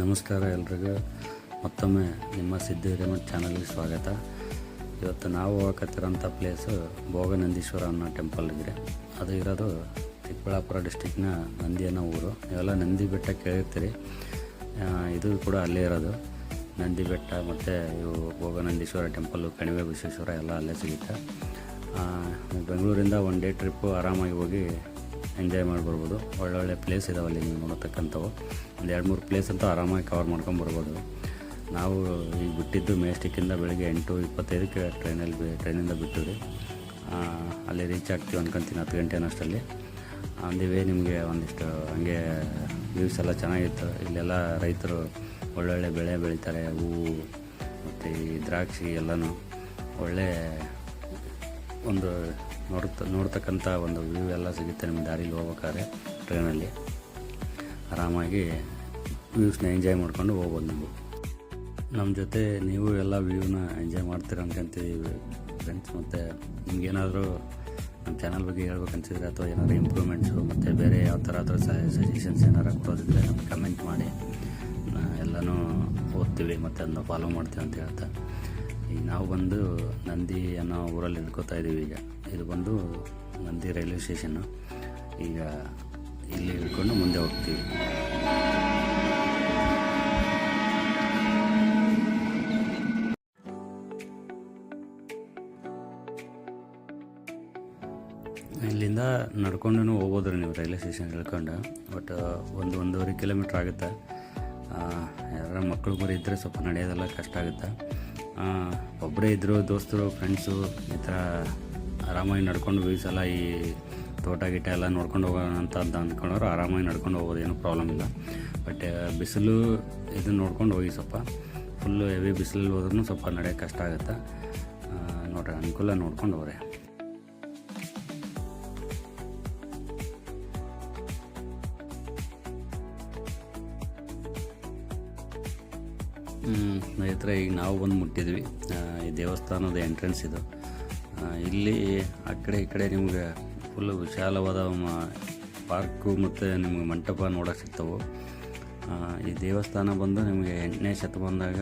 ನಮಸ್ಕಾರ ಎಲ್ರಿಗೂ ಮತ್ತೊಮ್ಮೆ ನಿಮ್ಮ ಸಿದ್ಧ ಹಿರೇಮಠ ಚಾನಲ್ಗೆ ಸ್ವಾಗತ. ಇವತ್ತು ನಾವು ಹೋಗಕತ್ತಿರೋಂಥ ಪ್ಲೇಸು ಭೋಗನಂದೀಶ್ವರ ಅನ್ನೋ ಟೆಂಪಲ್ ಇದೆ. ಅದು ಇರೋದು ಚಿಕ್ಕಬಳ್ಳಾಪುರ ಡಿಸ್ಟಿಕ್ನ ನಂದಿ ಅನ್ನೋ ಊರು. ಇವೆಲ್ಲ ನಂದಿ ಬೆಟ್ಟ ಕೇಳಿರ್ತೀರಿ, ಇದು ಕೂಡ ಅಲ್ಲೇ ಇರೋದು. ನಂದಿ ಬೆಟ್ಟ ಮತ್ತು ಇವು ಭೋಗನಂದೀಶ್ವರ ಟೆಂಪಲ್ಲು, ಕಣಿವೆ ಬಸವೇಶ್ವರ ಎಲ್ಲ ಅಲ್ಲೇ ಸಿಗುತ್ತೆ. ಬೆಂಗಳೂರಿಂದ ಒನ್ ಡೇ ಟ್ರಿಪ್ಪು ಆರಾಮಾಗಿ ಹೋಗಿ ಎಂಜಾಯ್ ಮಾಡಿಬರ್ಬೋದು. ಒಳ್ಳೊಳ್ಳೆ ಪ್ಲೇಸ್ ಇದಾವೆ ಅಲ್ಲಿ ನೀವು ನೋಡತಕ್ಕಂಥವು. ಒಂದು 2-3 ಪ್ಲೇಸ್ ಅಂತೂ ಆರಾಮಾಗಿ ಕವರ್ ಮಾಡ್ಕೊಂಬರ್ಬೋದು. ನಾವು ಈಗ ಬಿಟ್ಟಿದ್ದು ಮೆಜೆಸ್ಟಿಕ್ಕಿಂದ ಬೆಳಗ್ಗೆ 8:25ಕ್ಕೆ ಟ್ರೈನಿಂದ ಬಿಟ್ಟಿವಿ. ಅಲ್ಲಿ ರೀಚ್ ಆಗ್ತೀವಿ ಅನ್ಕೊತೀನಿ 10 ಗಂಟೆ ಅನ್ನೋಷ್ಟರಲ್ಲಿ. ಅಂದಿವೇ ನಿಮಗೆ ಒಂದಿಷ್ಟು ಹಂಗೆ ವ್ಯೂಸ್ ಎಲ್ಲ ಚೆನ್ನಾಗಿತ್ತು. ಇಲ್ಲೆಲ್ಲ ರೈತರು ಒಳ್ಳೊಳ್ಳೆ ಬೆಳೆ ಬೆಳೀತಾರೆ. ಹೂವು ಮತ್ತು ಈ ದ್ರಾಕ್ಷಿ ಎಲ್ಲನೂ ಒಳ್ಳೆ ಒಂದು ನೋಡ್ತಕ್ಕಂಥ ಒಂದು ವ್ಯೂ ಎಲ್ಲ ಸಿಗುತ್ತೆ ನಿಮಗೆ ದಾರಿಲಿ ಹೋಗ್ಬೇಕಾದ್ರೆ. ಟ್ರೈನಲ್ಲಿ ಆರಾಮಾಗಿ ವ್ಯೂಸ್ನ ಎಂಜಾಯ್ ಮಾಡ್ಕೊಂಡು ಹೋಗ್ಬೋದು ನೀವು. ನಮ್ಮ ಜೊತೆ ನೀವು ಎಲ್ಲ ವ್ಯೂನ ಎಂಜಾಯ್ ಮಾಡ್ತೀರ ಅನ್ಕೊಂತೀವಿ ಫ್ರೆಂಡ್ಸ್. ಮತ್ತು ನಿಮ್ಗೇನಾದರೂ ನಮ್ಮ ಚಾನಲ್ ಬಗ್ಗೆ ಹೇಳ್ಬೇಕನ್ಸಿದ್ರೆ ಅಥವಾ ಏನಾದರೂ ಇಂಪ್ರೂವ್ಮೆಂಟ್ಸು ಮತ್ತು ಬೇರೆ ಯಾವ ಥರ ಆದರೂ ಸಜೆಷನ್ಸ್ ಏನಾರು ಕೊಡೋದಿದ್ರೆ ನಮ್ಗೆ ಕಮೆಂಟ್ ಮಾಡಿ, ಎಲ್ಲನೂ ಓದ್ತೀವಿ ಮತ್ತು ಅದನ್ನ ಫಾಲೋ ಮಾಡ್ತೀವಿ ಅಂತ ಹೇಳ್ತಾ, ಈಗ ನಾವು ಬಂದು ನಂದಿ ಅನ್ನೋ ಊರಲ್ಲಿ ಇಳ್ಕೊತಾ ಇದ್ದೀವಿ. ಈಗ ಇದು ಬಂದು ನಂದಿ ರೈಲ್ವೆ ಸ್ಟೇಷನ್ನು. ಈಗ ಇಲ್ಲಿ ಇಳ್ಕೊಂಡು ಮುಂದೆ ಹೋಗ್ತೀವಿ. ಇಲ್ಲಿಂದ ನಡ್ಕೊಂಡು ಹೋಗ್ಬೋದ್ರಿ ನೀವು ರೈಲ್ವೆ ಸ್ಟೇಷನ್ ಇಳ್ಕೊಂಡು. ಬಟ್ 1-1.5 ಕಿಲೋಮೀಟ್ರ್ ಆಗುತ್ತೆ. ಯಾರ ಮಕ್ಕಳು ಮರಿ ಇದ್ದರೆ ಸ್ವಲ್ಪ ನಡೆಯೋದೆಲ್ಲ ಕಷ್ಟ ಆಗುತ್ತೆ. ಒಬ್ಬರೇ ಇದ್ದರು, ದೋಸ್ತರು, ಫ್ರೆಂಡ್ಸು ಈ ಥರ ಆರಾಮಾಗಿ ನಡ್ಕೊಂಡು ವ್ಯೂಸ್ ಎಲ್ಲ ಈ ತೋಟ ಗೀಟ ಎಲ್ಲ ನೋಡ್ಕೊಂಡು ಹೋಗೋಣ ಅಂತ ಅಂದ್ಕೊಂಡವ್ರು ಆರಾಮಾಗಿ ನಡ್ಕೊಂಡು ಹೋಗೋದು, ಏನೂ ಪ್ರಾಬ್ಲಮ್ ಇಲ್ಲ. ಬಟ್ ಬಿಸಿಲು ಇದನ್ನು ನೋಡ್ಕೊಂಡು ಹೋಗಿ. ಸ್ವಲ್ಪ ಫುಲ್ಲು ಹೆವಿ ಬಿಸಿಲು ಹೋದ್ರೂ ಸ್ವಲ್ಪ ನಡೆಯೋಕ್ಕೆ ಕಷ್ಟ ಆಗುತ್ತೆ. ನೋಡ್ರಿ, ಅನುಕೂಲ ನೋಡ್ಕೊಂಡು ಹೋಗ್ರೆ. ಸ್ನೇಹಿತರೆ, ಈಗ ನಾವು ಬಂದು ಮುಟ್ಟಿದ್ವಿ. ಈ ದೇವಸ್ಥಾನದ ಎಂಟ್ರೆನ್ಸ್ ಇದು. ಇಲ್ಲಿ ಆ ಕಡೆ ಈ ಕಡೆ ನಿಮ್ಗೆ ಫುಲ್ಲು ವಿಶಾಲವಾದ ಪಾರ್ಕು ಮತ್ತು ನಿಮ್ಗೆ ಮಂಟಪ ನೋಡೋಕೆ ಸಿಗ್ತವೆ. ಈ ದೇವಸ್ಥಾನ ಬಂದು ನಿಮಗೆ 8ನೇ ಶತಮಾನದಾಗ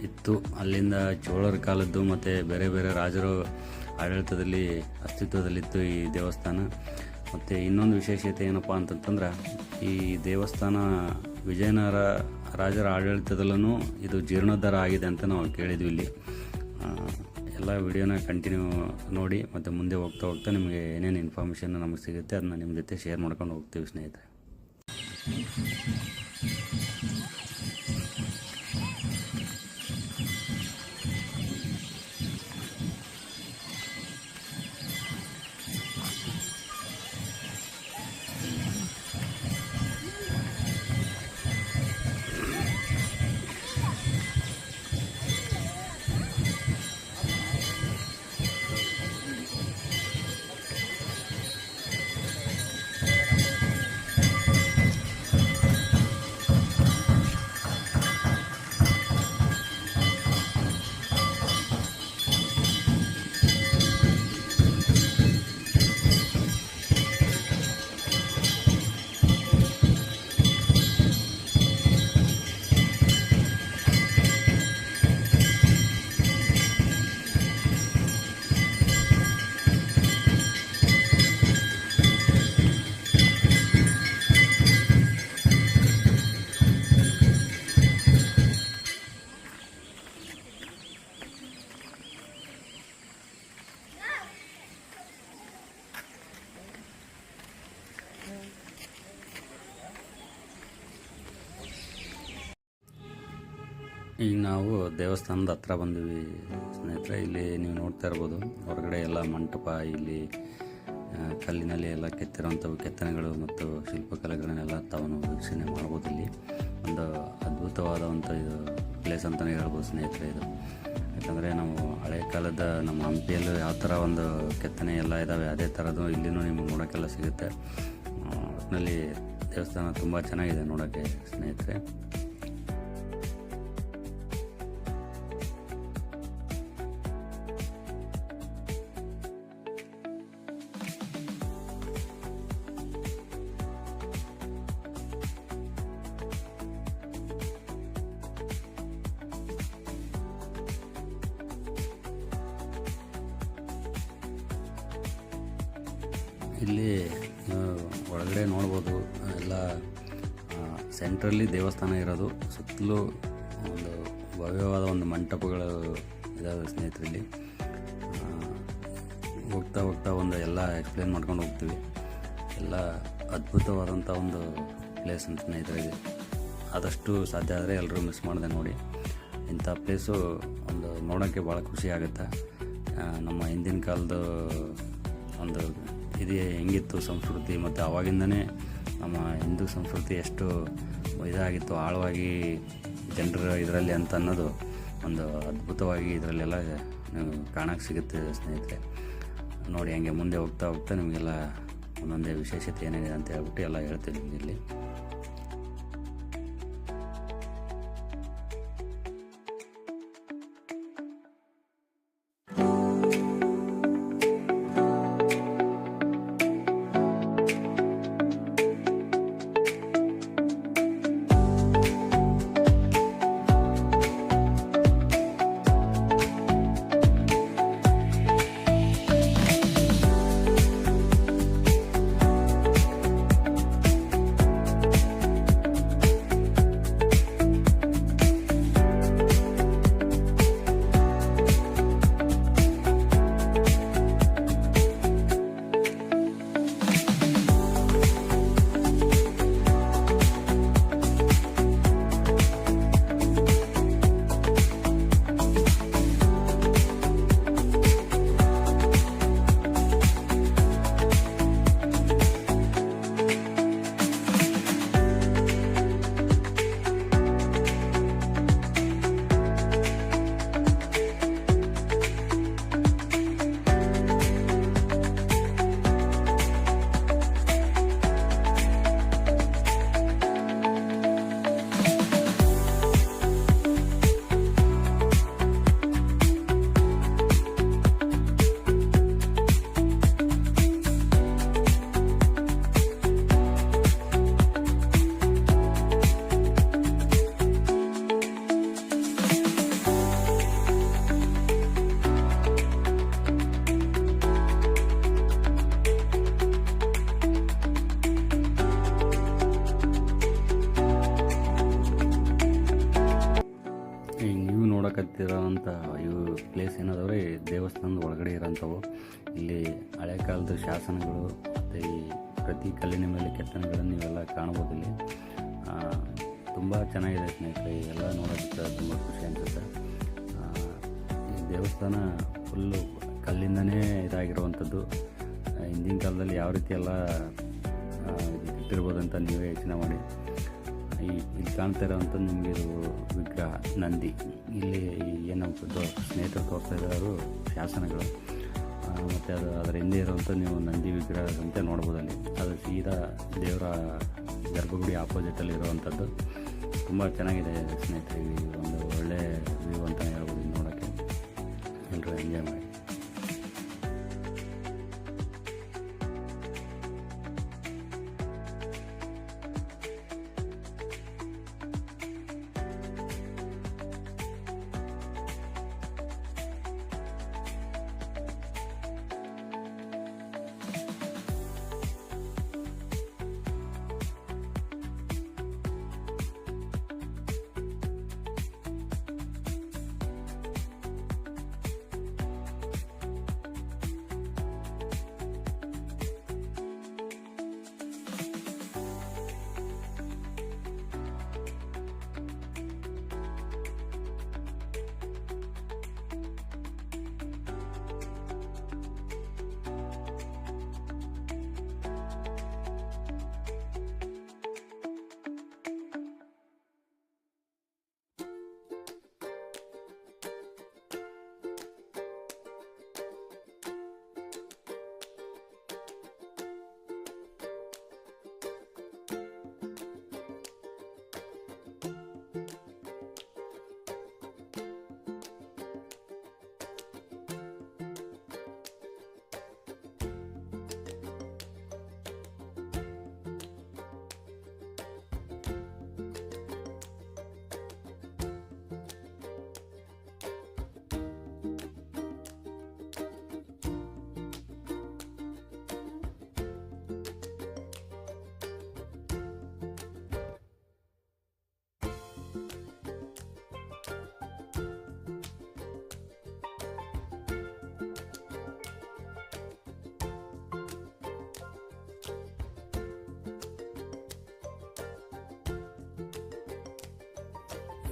ಇತ್ತು. ಅಲ್ಲಿಂದ ಚೋಳರ ಕಾಲದ್ದು ಮತ್ತು ಬೇರೆ ಬೇರೆ ರಾಜರು ಆಡಳಿತದಲ್ಲಿ ಅಸ್ತಿತ್ವದಲ್ಲಿತ್ತು ಈ ದೇವಸ್ಥಾನ. ಮತ್ತು ಇನ್ನೊಂದು ವಿಶೇಷತೆ ಏನಪ್ಪ ಅಂತಂತಂದ್ರೆ, ಈ ದೇವಸ್ಥಾನ ವಿಜಯನಗರ ರಾಜರ ಆಡಳಿತದಲ್ಲೂ ಇದು ಜೀರ್ಣೋದ್ಧಾರ ಆಗಿದೆ ಅಂತ ನಾವು ಕೇಳಿದ್ವಿ. ಇಲ್ಲಿ ಎಲ್ಲ ವಿಡಿಯೋನ ಕಂಟಿನ್ಯೂ ನೋಡಿ ಮತ್ತು ಮುಂದೆ ಹೋಗ್ತಾ ನಿಮಗೆ ಏನೇನು ಇನ್ಫಾರ್ಮೇಷನ್ ನಮಗೆ ಸಿಗುತ್ತೆ ಅದನ್ನ ನಿಮ್ಮ ಜೊತೆ ಶೇರ್ ಮಾಡ್ಕೊಂಡು ಹೋಗ್ತೀವಿ ಸ್ನೇಹಿತರೆ. ಈಗ ನಾವು ದೇವಸ್ಥಾನದ ಹತ್ರ ಬಂದ್ವಿ ಸ್ನೇಹಿತರೆ. ಇಲ್ಲಿ ನೀವು ನೋಡ್ತಾ ಇರ್ಬೋದು ಹೊರಗಡೆ ಎಲ್ಲ ಮಂಟಪ, ಇಲ್ಲಿ ಕಲ್ಲಿನಲ್ಲಿ ಎಲ್ಲ ಕೆತ್ತಿರೋಂಥವು ಕೆತ್ತನೆಗಳು ಮತ್ತು ಶಿಲ್ಪಕಲೆಗಳನ್ನೆಲ್ಲ ತಾವು ವೀಕ್ಷಣೆ ಮಾಡ್ಬೋದು. ಇಲ್ಲಿ ಒಂದು ಅದ್ಭುತವಾದಂಥ ಇದು ಪ್ಲೇಸ್ ಅಂತಲೇ ಹೇಳ್ಬೋದು ಸ್ನೇಹಿತರೆ ಇದು. ಯಾಕಂದರೆ ನಾವು ಹಳೆ ಕಾಲದ ನಮ್ಮ ಹಂಪಿಯಲ್ಲೂ ಯಾವ ಥರ ಒಂದು ಕೆತ್ತನೆ ಎಲ್ಲ ಇದ್ದಾವೆ, ಅದೇ ಥರದ್ದು ಇಲ್ಲಿನೂ ನಿಮಗೆ ನೋಡೋಕ್ಕೆಲ್ಲ ಸಿಗುತ್ತೆ. ಒಟ್ಟಿನಲ್ಲಿ ದೇವಸ್ಥಾನ ತುಂಬ ಚೆನ್ನಾಗಿದೆ ನೋಡೋಕ್ಕೆ ಸ್ನೇಹಿತರೆ. ಇಲ್ಲಿ ಒಳಗಡೆ ನೋಡ್ಬೋದು ಎಲ್ಲ ಸೆಂಟ್ರಲ್ಲಿ ದೇವಸ್ಥಾನ ಇರೋದು, ಸುತ್ತಲೂ ಒಂದು ಭವ್ಯವಾದ ಒಂದು ಮಂಟಪಗಳು ಇದಾವೆ ಸ್ನೇಹಿತರಲ್ಲಿ. ಹೋಗ್ತಾ ಹೋಗ್ತಾ ಒಂದು ಎಲ್ಲ ಎಕ್ಸ್ಪ್ಲೇನ್ ಮಾಡ್ಕೊಂಡು ಹೋಗ್ತೀವಿ. ಎಲ್ಲ ಅದ್ಭುತವಾದಂಥ ಒಂದು ಪ್ಲೇಸ್ ಅಂತ ಸ್ನೇಹಿತರಿಗೆ. ಆದಷ್ಟು ಸಾಧ್ಯ ಆದರೆ ಎಲ್ಲರೂ ಮಿಸ್ ಮಾಡದೆ ನೋಡಿ. ಇಂಥ ಪ್ಲೇಸು ಒಂದು ನೋಡೋಕ್ಕೆ ಭಾಳ ಖುಷಿ ಆಗುತ್ತೆ. ನಮ್ಮ ಹಿಂದಿನ ಕಾಲದ ಒಂದು ಇದು ಹೆಂಗಿತ್ತು ಸಂಸ್ಕೃತಿ, ಮತ್ತು ಆವಾಗಿಂದನೇ ನಮ್ಮ ಹಿಂದೂ ಸಂಸ್ಕೃತಿ ಎಷ್ಟು ಇದಾಗಿತ್ತು, ಆಳವಾಗಿ ಜನರ ಇದರಲ್ಲಿ ಅಂತ ಅನ್ನೋದು ಒಂದು ಅದ್ಭುತವಾಗಿ ಇದರಲ್ಲೆಲ್ಲ ಕಾಣಕ್ಕೆ ಸಿಗುತ್ತೆ ಸ್ನೇಹಿತರೆ. ನೋಡಿ, ಹಂಗೆ ಮುಂದೆ ಹೋಗ್ತಾ ಹೋಗ್ತಾ ನಿಮಗೆಲ್ಲ ಒಂದೊಂದೇ ವಿಶೇಷತೆ ಏನಿದೆ ಅಂತ ಹೇಳ್ಬಿಟ್ಟು ಎಲ್ಲ ಹೇಳ್ತೀನಿ ಇಲ್ಲಿ. ನೋಡಕತ್ತಿರೋಂಥ ಇವು ಪ್ಲೇಸ್ ಏನಾದವ್ರೆ ದೇವಸ್ಥಾನದ ಒಳಗಡೆ ಇರೋಂಥವು. ಇಲ್ಲಿ ಹಳೆ ಕಾಲದ ಶಾಸನಗಳು ಮತ್ತು ಈ ಪ್ರತಿ ಕಲ್ಲಿನ ಮೇಲೆ ಕೆತ್ತನೆಗಳನ್ನು ನೀವೆಲ್ಲ ಕಾಣ್ಬೋದು. ಇಲ್ಲಿ ತುಂಬ ಚೆನ್ನಾಗಿದೆ ಸ್ನೇಹಿತರೆ. ಎಲ್ಲ ನೋಡೋದಕ್ಕೆ ತುಂಬ ಖುಷಿ ಅನಿಸುತ್ತೆ. ಈ ದೇವಸ್ಥಾನ ಫುಲ್ಲು ಕಲ್ಲಿಂದನೇ ಇದಾಗಿರುವಂಥದ್ದು. ಹಿಂದಿನ ಕಾಲದಲ್ಲಿ ಯಾವ ರೀತಿ ಎಲ್ಲ ಇಟ್ಟಿರ್ಬೋದಂತ ನೀವೇ ಯೋಚನೆ ಮಾಡಿ. ಇಲ್ಲಿ ಕಾಣ್ತಾ ಇರೋವಂಥದ್ದು ನಿಮಗೆ ಇದು ವಿಗ್ರಹ ನಂದಿ. ಇಲ್ಲಿ ಏನು ಸ್ನೇಹಿತರು ತೋರಿಸ್ತಾ ಇದ್ದಾರೆ ಶಾಸನಗಳು, ಮತ್ತು ಅದರ ಹಿಂದೆ ಇರುವಂಥ ನೀವು ನಂದಿ ವಿಗ್ರಹದಂತೆ ನೋಡ್ಬೋದು. ಅಲ್ಲಿ ಅದು ಸೀದಾ ದೇವರ ಗರ್ಭಗುಡಿ ಆಪೋಸಿಟಲ್ಲಿ ಇರುವಂಥದ್ದು. ತುಂಬ ಚೆನ್ನಾಗಿದೆ ಸ್ನೇಹಿತರೆ. ಒಂದು ಒಳ್ಳೆ ವ್ಯೂ ಅಂತಲೇ ಹೇಳ್ಬೋದು ನೋಡೋಕ್ಕೆ. ಎಲ್ಲರೂ ಎಂಜಾಯ್ ಮಾಡಿ.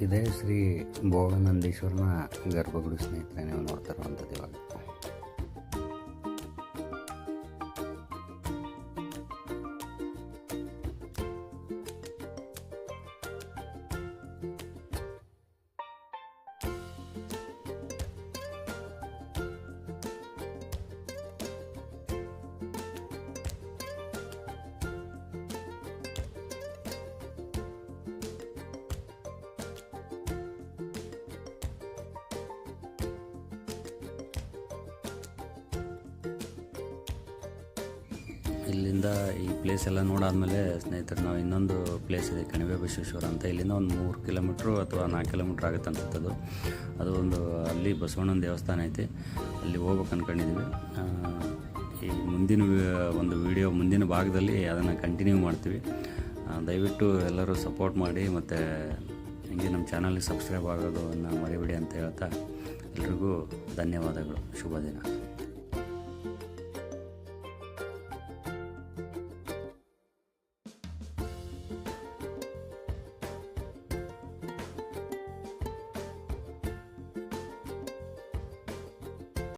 ಇದೇ ಶ್ರೀ ಭೋಗನಂದೀಶ್ವರನ ಗರ್ಭಗುಡಿ ಸ್ನೇಹಿತರೆ, ನೀವು ನೋಡ್ತಾ ಇರುವಂಥದ್ದು ಇವಾಗ. ಇಲ್ಲಿಂದ ಈ ಪ್ಲೇಸ್ ಎಲ್ಲ ನೋಡಾದ್ಮೇಲೆ ಸ್ನೇಹಿತರೆ, ನಾವು ಇನ್ನೊಂದು ಪ್ಲೇಸ್ ಇದೆ ಕಣಿವೆ ಬಸವೇಶ್ವರ ಅಂತ. ಇಲ್ಲಿಂದ ಒಂದು 3 ಕಿಲೋಮೀಟ್ರು ಅಥವಾ 4 ಕಿಲೋಮೀಟ್ರ್ ಆಗುತ್ತೆ ಅನ್ಸುತ್ತದು. ಅದು ಅಲ್ಲಿ ಬಸವಣ್ಣನ ದೇವಸ್ಥಾನ ಐತಿ, ಅಲ್ಲಿ ಹೋಗ್ಬೇಕು ಅಂದ್ಕೊಂಡಿದ್ದೀವಿ. ಈ ಮುಂದಿನ ಒಂದು ವಿಡಿಯೋ ಮುಂದಿನ ಭಾಗದಲ್ಲಿ ಅದನ್ನು ಕಂಟಿನ್ಯೂ ಮಾಡ್ತೀವಿ. ದಯವಿಟ್ಟು ಎಲ್ಲರೂ ಸಪೋರ್ಟ್ ಮಾಡಿ, ಮತ್ತು ಹೀಗೆ ನಮ್ಮ ಚಾನಲ್ಗೆ ಸಬ್ಸ್ಕ್ರೈಬ್ ಆಗೋದನ್ನು ಮರಿಬೇಡಿ ಅಂತ ಹೇಳ್ತಾ ಎಲ್ರಿಗೂ ಧನ್ಯವಾದಗಳು. ಶುಭ ದಿನ.